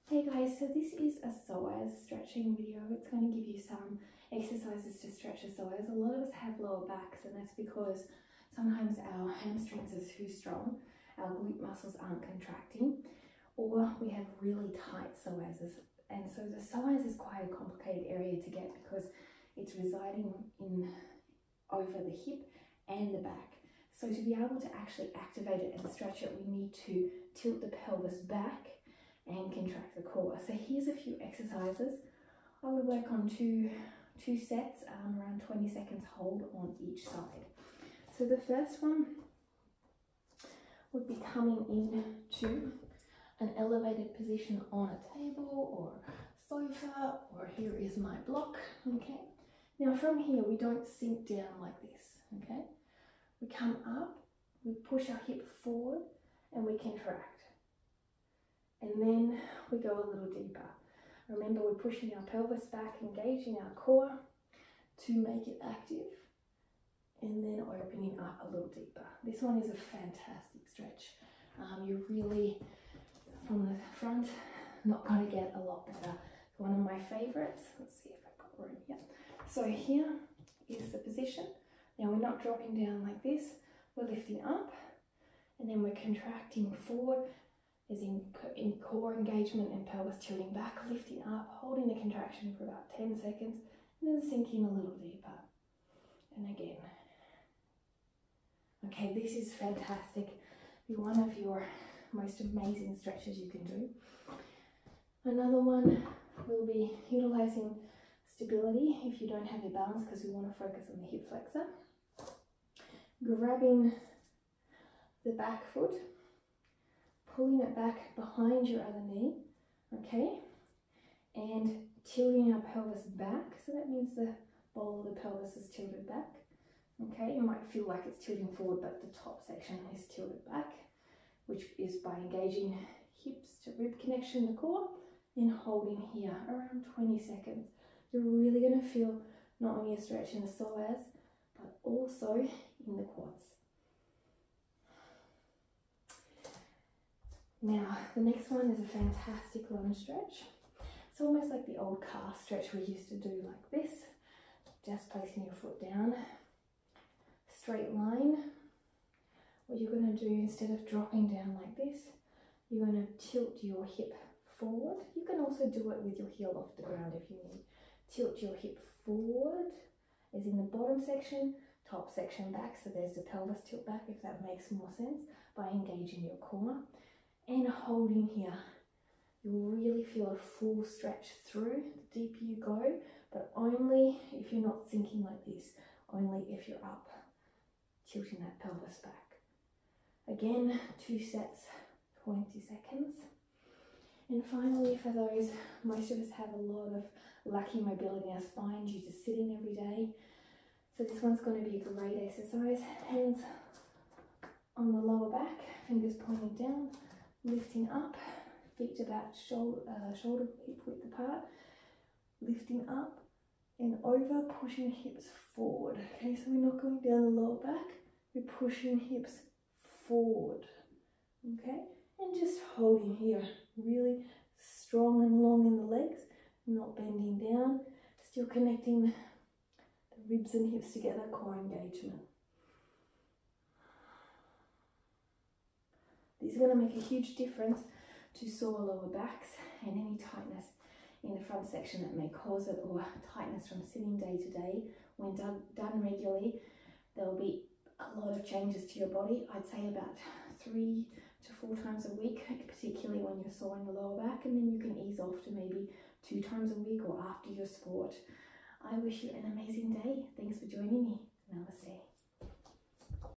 Hey guys, so this is a psoas stretching video. It's going to give you some exercises to stretch the psoas. A lot of us have lower backs, and that's because sometimes our hamstrings are too strong, our glute muscles aren't contracting, or we have really tight psoas. And so the psoas is quite a complicated area to get because it's residing over the hip and the back. So to be able to actually activate it and stretch it, we need to tilt the pelvis back and contract the core. So here's a few exercises. I would work on two sets, around 20 seconds hold on each side. So the first one would be coming into an elevated position on a table or sofa, or here is my block, okay? Now from here, we don't sink down like this, okay? We come up, we push our hip forward, and we contract. And then we go a little deeper. Remember, we're pushing our pelvis back, engaging our core to make it active, and then opening up a little deeper. This one is a fantastic stretch. You're really, from the front, not going to get a lot better. It's one of my favorites. Let's see if I've got room here. So here is the position. Now we're not dropping down like this. We're lifting up, and then we're contracting forward, as in core engagement and pelvis tilting back, lifting up, holding the contraction for about 10 seconds, and then sinking a little deeper. And again. Okay, this is fantastic. Be one of your most amazing stretches you can do. Another one will be utilizing stability if you don't have your balance, because we want to focus on the hip flexor. Grabbing the back foot, pulling it back behind your other knee, okay, and tilting our pelvis back. So that means the bowl of the pelvis is tilted back, okay. You might feel like it's tilting forward, but the top section is tilted back, which is by engaging hips to rib connection, the core, and holding here around 20 seconds. You're really going to feel not only a stretch in the psoas, but also in the quads. Now, the next one is a fantastic lunge stretch. It's almost like the old calf stretch we used to do, like this. Just placing your foot down, straight line. What you're going to do, instead of dropping down like this, you're going to tilt your hip forward. You can also do it with your heel off the ground if you need. Tilt your hip forward, as in the bottom section, top section back. So there's the pelvis tilt back, if that makes more sense, by engaging your core. And holding here, you'll really feel a full stretch through the deeper you go, but only if you're not sinking like this, only if you're up, tilting that pelvis back. Again, 2 sets, 20 seconds. And finally, for those, most of us have a lot of lacking mobility in our spine due to sitting every day. So this one's going to be a great exercise. Hands on the lower back, fingers pointing down, lifting up, feet about shoulder hip width apart, lifting up and over, pushing hips forward. Okay, so we're not going down the lower back, we're pushing hips forward. Okay, and just holding here, really strong and long in the legs, not bending down, still connecting the ribs and hips together, core engagement. These are going to make a huge difference to sore lower backs and any tightness in the front section that may cause it, or tightness from sitting day to day. When done regularly, there will be a lot of changes to your body. I'd say about 3 to 4 times a week, particularly when you're sore in the lower back, and then you can ease off to maybe 2 times a week or after your sport. I wish you an amazing day. Thanks for joining me. Namaste.